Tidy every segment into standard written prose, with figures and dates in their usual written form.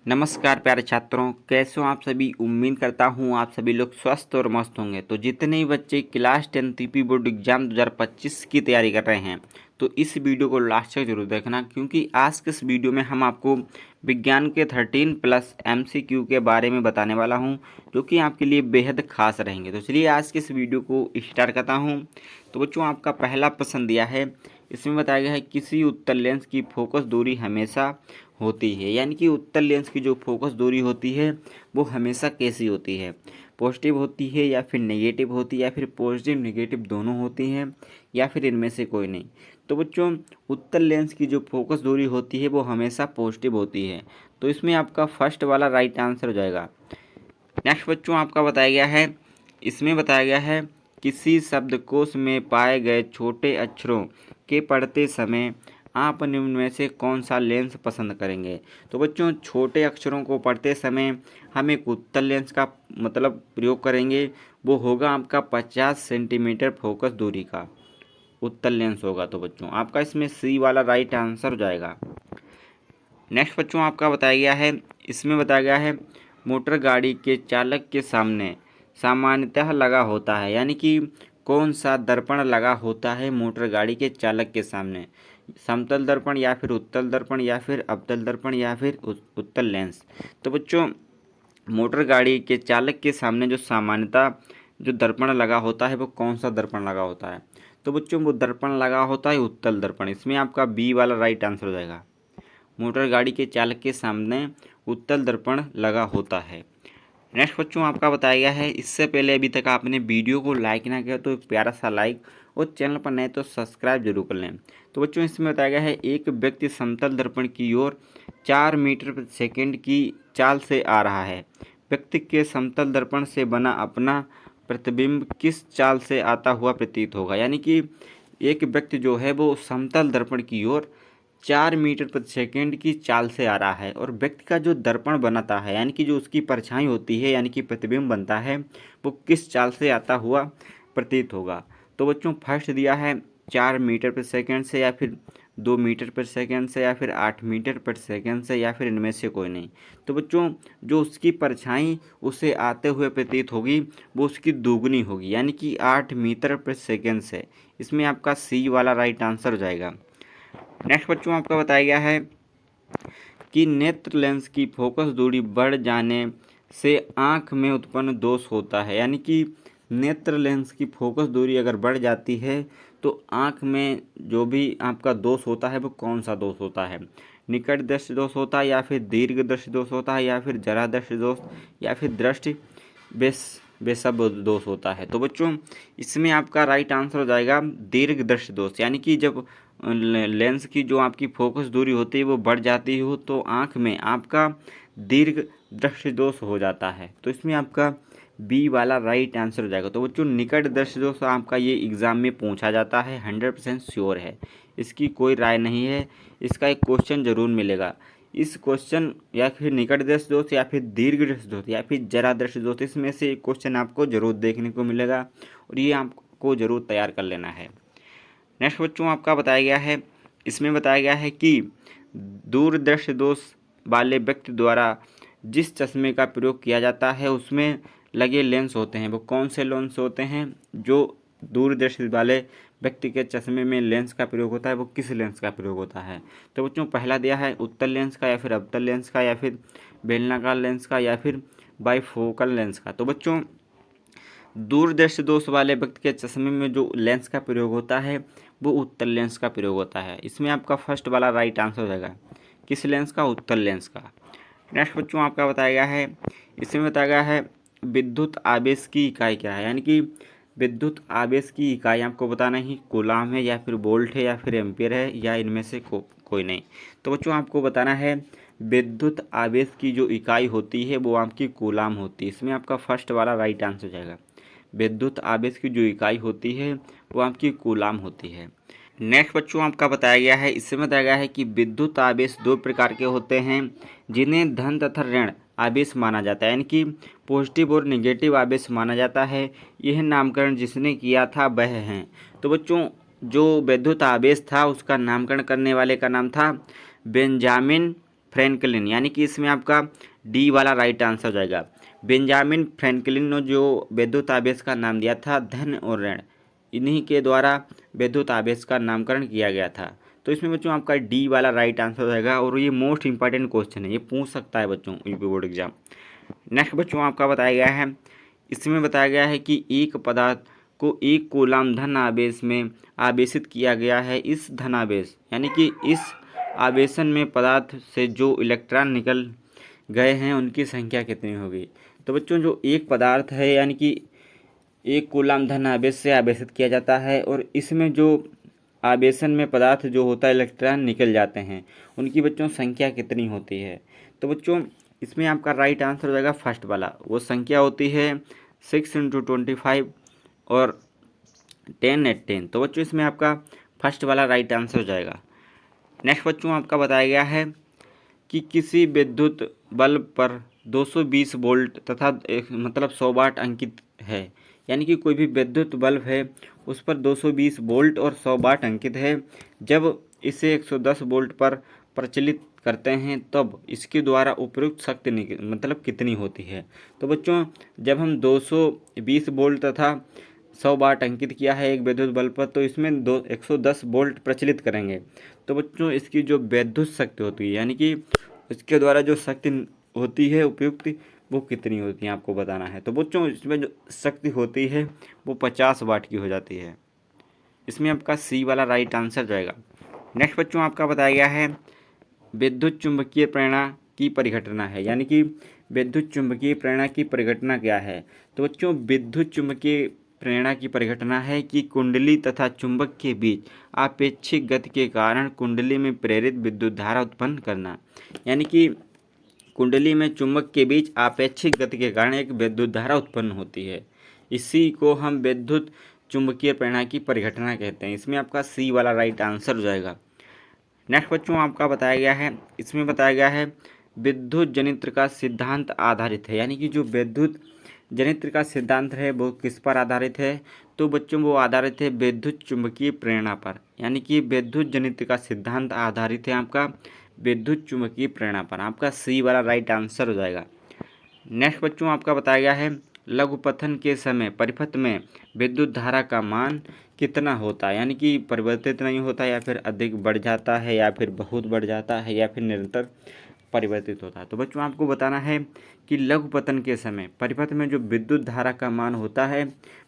नमस्कार प्यारे छात्रों, कैसे हो आप सभी। उम्मीद करता हूँ आप सभी लोग स्वस्थ और मस्त होंगे। तो जितने ही बच्चे क्लास 10 टीपी बोर्ड एग्जाम 2025 की तैयारी कर रहे हैं तो इस वीडियो को लास्ट तक जरूर देखना, क्योंकि आज के इस वीडियो में हम आपको विज्ञान के 13+ MCQ के बारे में बताने वाला हूँ, जो कि आपके लिए बेहद खास रहेंगे। तो चलिए आज के इस वीडियो को स्टार्ट करता हूँ। तो बच्चों, आपका पहला प्रश्न दिया है, इसमें बताया गया है किसी उत्तल लेंस की फोकस दूरी हमेशा होती है, यानी कि उत्तल लेंस की जो फोकस दूरी होती है वो हमेशा कैसी होती है, पॉजिटिव होती है या फिर नेगेटिव होती है, या फिर पॉजिटिव नेगेटिव दोनों होती हैं, या फिर इनमें से कोई नहीं। तो बच्चों, उत्तल लेंस की जो फोकस दूरी होती है वो हमेशा पॉजिटिव होती है। तो इसमें आपका फर्स्ट वाला राइट आंसर हो जाएगा। नेक्स्ट बच्चों, आपका बताया गया है, इसमें बताया गया है किसी शब्दकोश में पाए गए छोटे अक्षरों के पढ़ते समय आप निम्न में से कौन सा लेंस पसंद करेंगे। तो बच्चों, छोटे अक्षरों को पढ़ते समय हम एक उत्तल लेंस का प्रयोग करेंगे। वो होगा आपका 50 सेंटीमीटर फोकस दूरी का उत्तल लेंस होगा। तो बच्चों, आपका इसमें सी वाला राइट आंसर हो जाएगा। नेक्स्ट बच्चों, आपका बताया गया है, इसमें बताया गया है मोटर गाड़ी के चालक के सामने सामान्यतः लगा होता है, यानी कि कौन सा दर्पण लगा होता है मोटर गाड़ी के चालक के सामने, समतल दर्पण या फिर उत्तल दर्पण या फिर अवतल दर्पण या फिर उत्तल लेंस। तो बच्चों, मोटर गाड़ी के चालक के सामने जो सामान्यतः जो दर्पण लगा होता है वो कौन सा दर्पण लगा होता है। तो बच्चों, वो दर्पण लगा होता है उत्तल दर्पण। इसमें आपका बी वाला राइट आंसर हो जाएगा। मोटर गाड़ी के चालक के सामने उत्तल दर्पण लगा होता है। नेक्स्ट बच्चों, आपका बताया गया है, इससे पहले अभी तक आपने वीडियो को लाइक ना किया तो एक प्यारा सा लाइक, और चैनल पर नए तो सब्सक्राइब जरूर कर लें। तो बच्चों, इसमें बताया गया है एक व्यक्ति समतल दर्पण की ओर 4 मीटर प्रति सेकंड की चाल से आ रहा है। व्यक्ति के समतल दर्पण से बना अपना प्रतिबिंब किस चाल से आता हुआ प्रतीत होगा, यानी कि एक व्यक्ति जो है वो समतल दर्पण की ओर 4 मीटर प्रति सेकंड की चाल से आ रहा है, और व्यक्ति का जो दर्पण बनाता है, यानी कि जो उसकी परछाई होती है, यानी कि प्रतिबिंब बनता है, वो किस चाल से आता हुआ प्रतीत होगा। तो बच्चों, फर्स्ट दिया है 4 मीटर प्रति सेकंड से, या फिर 2 मीटर प्रति सेकंड से, या फिर 8 मीटर प्रति सेकंड से, या फिर इनमें से कोई नहीं। तो बच्चों, जो उसकी परछाई उसे आते हुए प्रतीत होगी वो उसकी दोगुनी होगी, यानी कि 8 मीटर प्रति सेकंड से। इसमें आपका सी वाला राइट आंसर हो जाएगा। नेक्स्ट बच्चों, आपका बताया गया है कि नेत्र लेंस की फोकस दूरी बढ़ जाने से आँख में उत्पन्न दोष होता है, यानी कि नेत्र लेंस की फोकस दूरी अगर बढ़ जाती है तो आँख में जो भी आपका दोष होता है वो कौन सा दोष होता है, निकट दृष्टि दोष होता है, या फिर दीर्घ दृष्टि दोष होता है, या फिर जरा दृष्टि दोष, या फिर दृष्टि बेसब दोष होता है। तो बच्चों, इसमें आपका राइट आंसर हो जाएगा दीर्घ दृष्टि दोष, यानी कि जब लेंस की जो आपकी फोकस दूरी होती है वो बढ़ जाती हो तो आँख में आपका दीर्घ दृष्टि दोष हो जाता है। तो इसमें आपका बी वाला राइट आंसर हो जाएगा। तो बच्चों, निकट दृष्टि दोष आपका ये एग्ज़ाम में पूछा जाता है, 100% श्योर है, इसकी कोई राय नहीं है। इसका एक क्वेश्चन जरूर मिलेगा। इस क्वेश्चन या फिर निकट दृष्टि दोष, या फिर दीर्घ दृष्टि दोष, या फिर जरा दृष्टि दोष, इसमें से एक क्वेश्चन आपको जरूर देखने को मिलेगा, और ये आपको जरूर तैयार कर लेना है। नेक्स्ट बच्चों, आपका बताया गया है, इसमें बताया गया है कि दूरदृष्टि दोष वाले व्यक्ति द्वारा जिस चश्मे का प्रयोग किया जाता है उसमें लगे लेंस होते हैं, वो कौन से लेंस होते हैं। जो दूरदृष्टि वाले व्यक्ति के चश्मे में लेंस का प्रयोग होता है वो किस लेंस का प्रयोग होता है। तो बच्चों, पहला दिया है उत्तल लेंस का, या फिर अवतल लेंस का, या फिर बेलनाकार लेंस का, या फिर बाइफोकल लेंस का। तो बच्चों, दूरदृष्टि दोष वाले व्यक्ति के चश्मे में जो लेंस का प्रयोग होता है वो उत्तल लेंस का प्रयोग होता है। इसमें आपका फर्स्ट वाला राइट आंसर हो जाएगा, किस लेंस का, उत्तल लेंस का। नेक्स्ट बच्चों, आपका बताया गया है, इसमें बताया गया है विद्युत आवेश की इकाई क्या है, यानी कि विद्युत आवेश की इकाई आपको बताना ही कूलाम है, या फिर वोल्ट है, या फिर एम्पियर है, या इनमें से कोई नहीं। तो बच्चों, आपको बताना है विद्युत आवेश की जो इकाई होती है वो आपकी कूलाम होती है। इसमें आपका फर्स्ट वाला राइट आंसर हो जाएगा। विद्युत आवेश की जो इकाई होती है वो आपकी कूलाम होती है। नेक्स्ट बच्चों, आपका बताया गया है, इसमें बताया गया है कि विद्युत आवेश 2 प्रकार के होते हैं जिन्हें धन तथा ऋण आवेश माना जाता है, यानी कि पॉजिटिव और नेगेटिव आवेश माना जाता है। यह नामकरण जिसने किया था वह हैं। तो बच्चों, जो विद्युत आवेश था उसका नामकरण करने वाले का नाम था बेंजामिन फ्रैंकलिन, यानी कि इसमें आपका डी वाला राइट आंसर हो जाएगा। बेंजामिन फ्रैंकलिन ने जो विद्युत आवेश का नाम दिया था धन और ऋण, इन्हीं के द्वारा विद्युत आवेश का नामकरण किया गया था। तो इसमें बच्चों आपका डी वाला राइट आंसर हो जाएगा और ये मोस्ट इंपॉर्टेंट क्वेश्चन है, ये पूछ सकता है बच्चों यूपी बोर्ड एग्जाम। नेक्स्ट बच्चों आपका बताया गया है, इसमें बताया गया है कि एक पदार्थ को एक कूलम धन आवेश में आवेशित किया गया है। इस धन आवेश यानी कि इस आवेशन में पदार्थ से जो इलेक्ट्रॉन निकल गए हैं उनकी संख्या कितनी होगी। तो बच्चों जो एक पदार्थ है यानी कि एक कूलम धन आवेश से आवेशित किया जाता है और इसमें जो आवेशन में पदार्थ जो होता है इलेक्ट्रॉन निकल जाते हैं उनकी बच्चों संख्या कितनी होती है। तो बच्चों इसमें आपका राइट आंसर हो जाएगा फर्स्ट वाला, वो संख्या होती है 6 × 25 और 10 × 10। तो बच्चों इसमें आपका फर्स्ट वाला राइट आंसर हो जाएगा। नेक्स्ट बच्चों आपका बताया गया है कि किसी विद्युत बल्ब पर 220 वोल्ट तथा मतलब 100 वाट अंकित है, यानी कि कोई भी विद्युत बल्ब है उस पर 220 वोल्ट और 100 वाट अंकित है। जब इसे 110 वोल्ट पर प्रचलित करते हैं तब इसके द्वारा उपयुक्त शक्ति मतलब कितनी होती है। तो बच्चों जब हम 220 वोल्ट तथा 100 वाट अंकित किया है एक विद्युत बल्ब पर, तो इसमें 110 वोल्ट प्रचलित करेंगे तो बच्चों इसकी जो विद्युत शक्ति होती है यानी कि इसके द्वारा जो शक्ति होती है उपयुक्त वो कितनी होती है आपको बताना है। तो बच्चों इसमें जो शक्ति होती है वो 50 वाट की हो जाती है। इसमें आपका सी वाला राइट आंसर जाएगा। नेक्स्ट बच्चों आपका बताया गया है विद्युत चुंबकीय प्रेरणा की परिघटना है, यानी कि विद्युत चुंबकीय प्रेरणा की परिघटना क्या है। तो बच्चों विद्युत चुंबकीय प्रेरणा की परिघटना है कि कुंडली तथा चुंबक के बीच आपेक्षिक गति के कारण कुंडली में प्रेरित विद्युत धारा उत्पन्न करना, यानी कि कुंडली में चुंबक के बीच आपेक्षिक गति के कारण एक विद्युत धारा उत्पन्न होती है। इसी को हम विद्युत चुंबकीय प्रेरणा की परिघटना कहते हैं। इसमें आपका सी वाला राइट आंसर हो जाएगा। नेक्स्ट बच्चों आपका बताया गया है, इसमें बताया गया है विद्युत जनित्र का सिद्धांत आधारित है, यानी कि जो विद्युत जनित्र का सिद्धांत है वो किस पर आधारित है। तो बच्चों वो आधारित है विद्युत चुंबकीय प्रेरणा पर, यानी कि विद्युत जनित्र का सिद्धांत आधारित है आपका विद्युत चुंबकीय प्रेरणा पर। आपका सी वाला राइट आंसर हो जाएगा। नेक्स्ट बच्चों आपका बताया गया है लघुपथन के समय परिपथ में विद्युत धारा का मान कितना होता है, यानी कि परिवर्तित नहीं होता या फिर अधिक बढ़ जाता है या फिर बहुत बढ़ जाता है या फिर निरंतर परिवर्तित होता है। तो बच्चों आपको बताना है कि लघुपतन के समय परिपथ में जो विद्युत धारा का मान होता है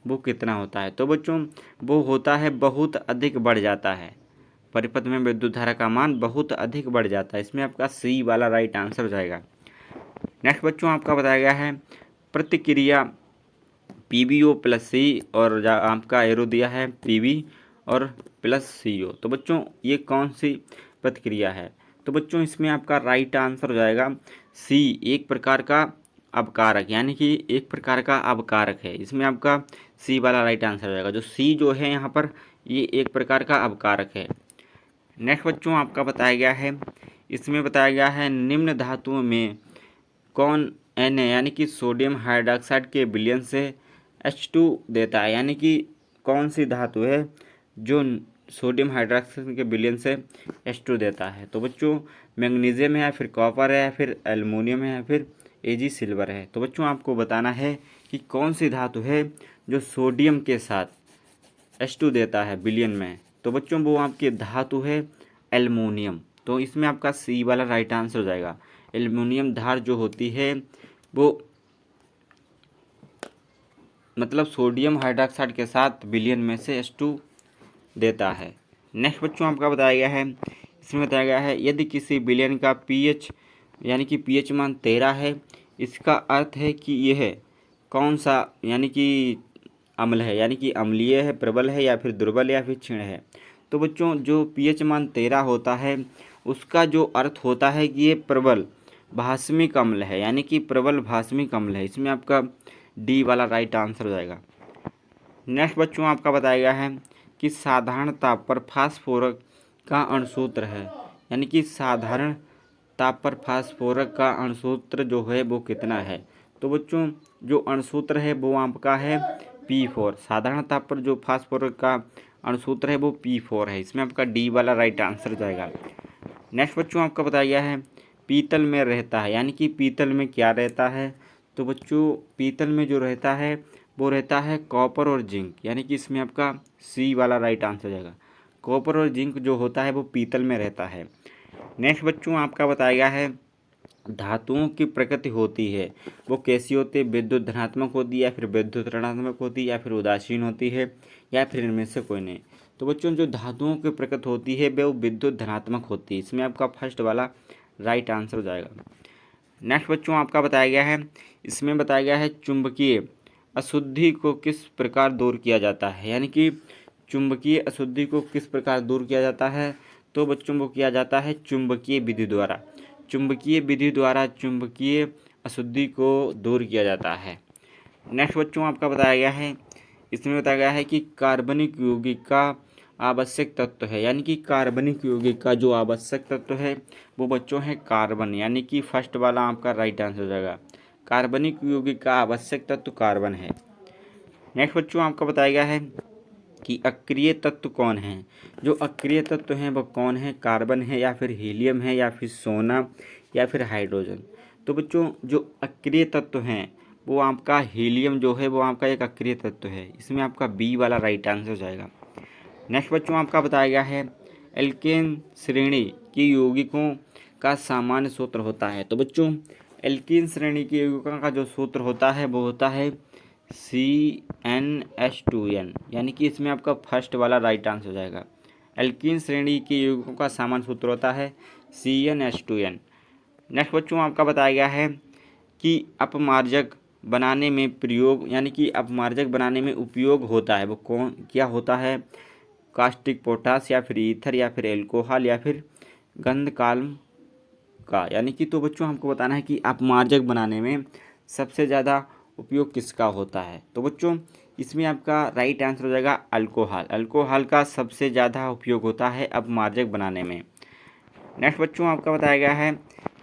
वो कितना होता है। तो बच्चों वो होता है बहुत अधिक बढ़ जाता है, परिपथ में विद्युत धारा का मान बहुत अधिक बढ़ जाता है। इसमें आपका सी वाला राइट आंसर हो जाएगा। नेक्स्ट बच्चों आपका बताया गया है प्रतिक्रिया PbO + C और आपका एरो दिया है PV और +CO। तो बच्चों ये कौन सी प्रतिक्रिया है। तो बच्चों इसमें आपका राइट आंसर हो जाएगा सी, एक प्रकार का अवकारक, यानी कि एक प्रकार का अवकारक है। इसमें आपका सी वाला राइट आंसर हो जाएगा। जो सी जो है यहाँ पर ये एक प्रकार का अवकारक है। नेक्स्ट बच्चों आपका बताया गया है, इसमें बताया गया है निम्न धातुओं में कौन Na यानी कि सोडियम हाइड्रोक्साइड के विलयन से H2 देता है, यानी कि कौन सी धातु है जो सोडियम हाइड्रोक्साइड के विलयन से H2 देता है। तो बच्चों मैग्नीशियम है या फिर कॉपर है या फिर एल्युमिनियम है या फिर Ag सिल्वर है। तो बच्चों आपको बताना है कि कौन सी धातु है जो सोडियम के साथ H2 देता है विलयन में। तो बच्चों वो आपकी धातु है एल्युमिनियम। तो इसमें आपका सी वाला राइट आंसर हो जाएगा। एल्युमिनियम धार जो होती है वो मतलब सोडियम हाइड्रोक्साइड के साथ विलयन में से H2 देता है। नेक्स्ट बच्चों आपका बताया गया है, इसमें बताया गया है यदि किसी विलयन का pH यानी कि pH मान 13 है, इसका अर्थ है कि यह कौन सा यानी कि अम्ल है, यानी कि अम्लीय है, प्रबल है या फिर दुर्बल या फिर क्षीण है। तो बच्चों जो pH मान 13 होता है उसका जो अर्थ होता है कि ये प्रबल भास्मिक अम्ल है, यानी कि प्रबल भास्मिक अम्ल है। इसमें आपका डी वाला राइट आंसर हो जाएगा। नेक्स्ट बच्चों आपका बताया गया है कि साधारण ताप पर फास्फोरस का अणुसूत्र है, यानी कि साधारण ताप पर फास्फोरस का अणुसूत्र जो है वो कितना है। तो बच्चों जो अणुसूत्र है वो आपका है P4। साधारण ताप पर जो फास्फोरस का अणुसूत्र है वो P4 है। इसमें आपका डी वाला राइट आंसर जाएगा। नेक्स्ट बच्चों आपका बताया गया है पीतल में रहता है, यानी कि पीतल में क्या रहता है? तो बच्चों पीतल में जो रहता है वो रहता है कॉपर और जिंक, यानी कि इसमें आपका सी वाला राइट आंसर हो जाएगा। कॉपर और जिंक जो होता है वो पीतल में रहता है। नेक्स्ट बच्चों आपका बताया गया है धातुओं की प्रकृति होती है वो कैसी होती है? विद्युत धनात्मक होती है या फिर विद्युत ऋणात्मक होती है या फिर उदासीन होती है या फिर इनमें से कोई नहीं। तो बच्चों जो धातुओं की प्रकृति होती है वो विद्युत धनात्मक होती है। इसमें आपका फर्स्ट वाला राइट आंसर हो जाएगा। नेक्स्ट बच्चों आपका बताया गया है, इसमें बताया गया है चुंबकीय अशुद्धि को किस प्रकार दूर किया जाता है, यानी कि चुंबकीय अशुद्धि को किस प्रकार दूर किया जाता है? तो बच्चों को किया जाता है चुंबकीय विधि द्वारा। चुंबकीय विधि द्वारा चुंबकीय अशुद्धि को दूर किया जाता है। नेक्स्ट बच्चों आपका बताया गया है, इसमें बताया गया है कि कार्बनिक यौगिक का आवश्यक तत्व है, यानी कि कार्बनिक यौगिक का जो आवश्यक तत्व है वो बच्चों है कार्बन, यानी कि फर्स्ट वाला आपका राइट आंसर हो जाएगा। कार्बनिक यौगिक का आवश्यक तत्व कार्बन है। नेक्स्ट बच्चों आपका बताया गया है कि अक्रिय तत्व कौन है? जो अक्रिय तत्व हैं वो कौन है? कार्बन है या फिर हीलियम है या फिर सोना या फिर हाइड्रोजन। तो बच्चों जो अक्रिय तत्व हैं वो आपका हीलियम जो है वो आपका एक अक्रिय तत्व है। इसमें आपका बी वाला राइट आंसर हो जाएगा। नेक्स्ट बच्चों आपका बताया गया है एल्केन श्रेणी की यौगिकों का सामान्य सूत्र होता है। तो बच्चों एल्कीन श्रेणी के यौगिकों का जो सूत्र होता है वो होता है CnH2n, यानी कि इसमें आपका फर्स्ट वाला राइट आंसर हो जाएगा। एल्कीन श्रेणी के यौगिकों का सामान्य सूत्र होता है CnH2n। नेक्स्ट बच्चों आपका बताया गया है कि अपमार्जक बनाने में प्रयोग, यानी कि अपमार्जक बनाने में उपयोग होता है वो कौन क्या होता है? कास्टिक पोटास या फिर ईथर या फिर एल्कोहल या फिर गंधकाल्म का, यानी कि तो बच्चों हमको बताना है कि अपमार्जक बनाने में सबसे ज़्यादा उपयोग किसका होता है? तो बच्चों इसमें आपका राइट आंसर हो जाएगा अल्कोहल। अल्कोहल का सबसे ज़्यादा उपयोग होता है अपमार्जक बनाने में। नेक्स्ट बच्चों आपका बताया गया है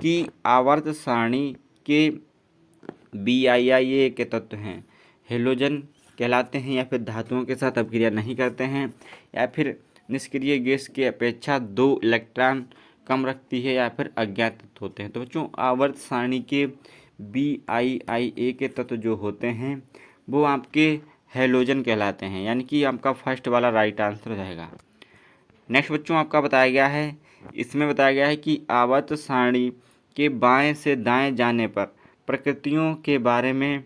कि आवर्त सारणी के BII के तत्व हैं हेलोजन कहलाते हैं या फिर धातुओं के साथ अपक्रिया नहीं करते हैं या फिर निष्क्रिय गैस की अपेक्षा 2 इलेक्ट्रॉन कम रखती है या फिर अज्ञात तत्व होते हैं। तो बच्चों आवर्त सारणी के BII के तत्व जो होते हैं वो आपके हेलोजन कहलाते हैं, यानी कि आपका फर्स्ट वाला राइट आंसर हो जाएगा। नेक्स्ट बच्चों आपका बताया गया है, इसमें बताया गया है कि आवर्त सारणी के बाएं से दाएं जाने पर प्रकृतियों के बारे में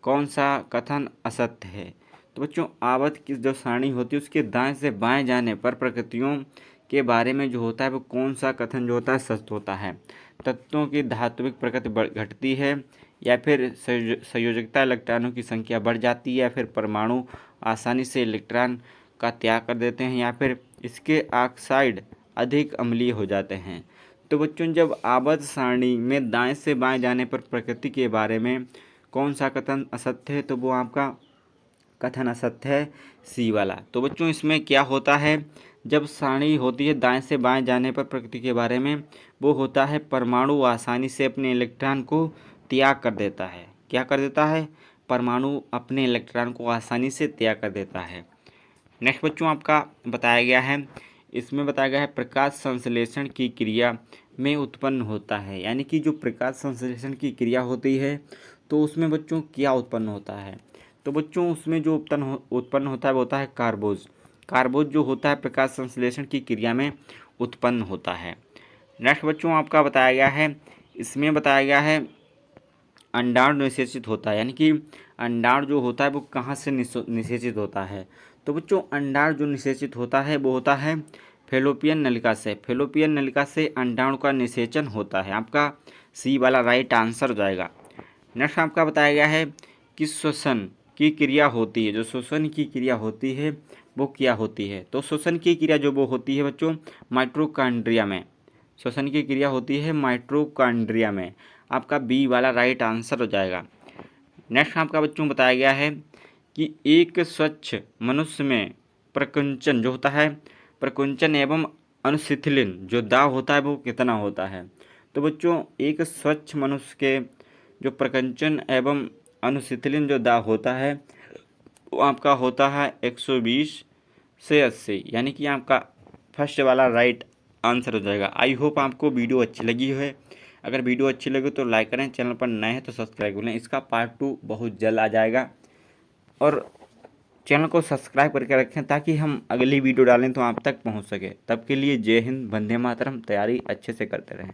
कौन सा कथन असत्य है? तो बच्चों आवर्त की जो सारणी होती है उसके दाएं से बाएं जाने पर प्रकृतियों के बारे में जो होता है वो कौन सा कथन जो होता है सत्य होता है? तत्वों की धात्विक प्रकृति घटती है या फिर संयोजकता इलेक्ट्रॉनों की संख्या बढ़ जाती है या फिर परमाणु आसानी से इलेक्ट्रॉन का त्याग कर देते हैं या फिर इसके ऑक्साइड अधिक अम्लीय हो जाते हैं। तो बच्चों जब आवर्त सारणी में दाएं से बाएं जाने पर प्रकृति के बारे में कौन सा कथन असत्य है? तो वो आपका कथन असत्य है सी वाला। तो बच्चों इसमें क्या होता है, जब सारणी होती है दाएं से बाएं जाने पर प्रकृति के बारे में वो होता है परमाणु आसानी से अपने इलेक्ट्रॉन को त्याग कर देता है। क्या कर देता है? परमाणु अपने इलेक्ट्रॉन को आसानी से त्याग कर देता है। नेक्स्ट बच्चों आपका बताया गया है, इसमें बताया गया है प्रकाश संश्लेषण की क्रिया में उत्पन्न होता है, यानी कि जो प्रकाश संश्लेषण की क्रिया होती है तो उसमें बच्चों क्या उत्पन्न होता है? तो बच्चों उसमें जो उत्पन्न होता है वो होता है कार्बोज। कार्बोज जो होता है प्रकाश संश्लेषण की क्रिया में उत्पन्न होता है। नेक्स्ट बच्चों आपका बताया गया है, इसमें बताया गया है अंडाणु निषेचित होता है, यानी कि अंडाणु जो होता है वो कहाँ से निषेचित होता है? तो बच्चों अंडाणु जो निषेचित होता है वो होता है फेलोपियन नलिका से। फेलोपियन नलिका से अंडाणु का निषेचन होता है। आपका सी वाला राइट आंसर हो जाएगा। नेक्स्ट आपका बताया गया है कि श्वसन की क्रिया होती है, जो श्वसन की क्रिया होती है वो क्या होती है? तो श्वसन की क्रिया जो वो होती है बच्चों माइटोकॉन्ड्रिया में। श्वसन की क्रिया होती है माइटोकॉन्ड्रिया में। आपका बी वाला राइट आंसर हो जाएगा। नेक्स्ट आपका बच्चों बताया गया है कि एक स्वच्छ मनुष्य में प्रकुंचन जो होता है, प्रकुंचन एवं अनुशिथिलन जो दाब होता है वो कितना होता है? तो बच्चों एक स्वच्छ मनुष्य के जो प्रकुंचन एवं अनुशिथिलन जो दाब होता है वो आपका होता है 120 से 80, यानी कि आपका फर्स्ट वाला राइट आंसर हो जाएगा। आई होप आपको वीडियो अच्छी लगी है। अगर वीडियो अच्छी लगे तो लाइक करें, चैनल पर नए हैं तो सब्सक्राइब करें। इसका पार्ट 2 बहुत जल्द आ जाएगा और चैनल को सब्सक्राइब करके रखें ताकि हम अगली वीडियो डालें तो आप तक पहुंच सके। तब के लिए जय हिंद, वंदे मातरम। तैयारी अच्छे से करते रहें।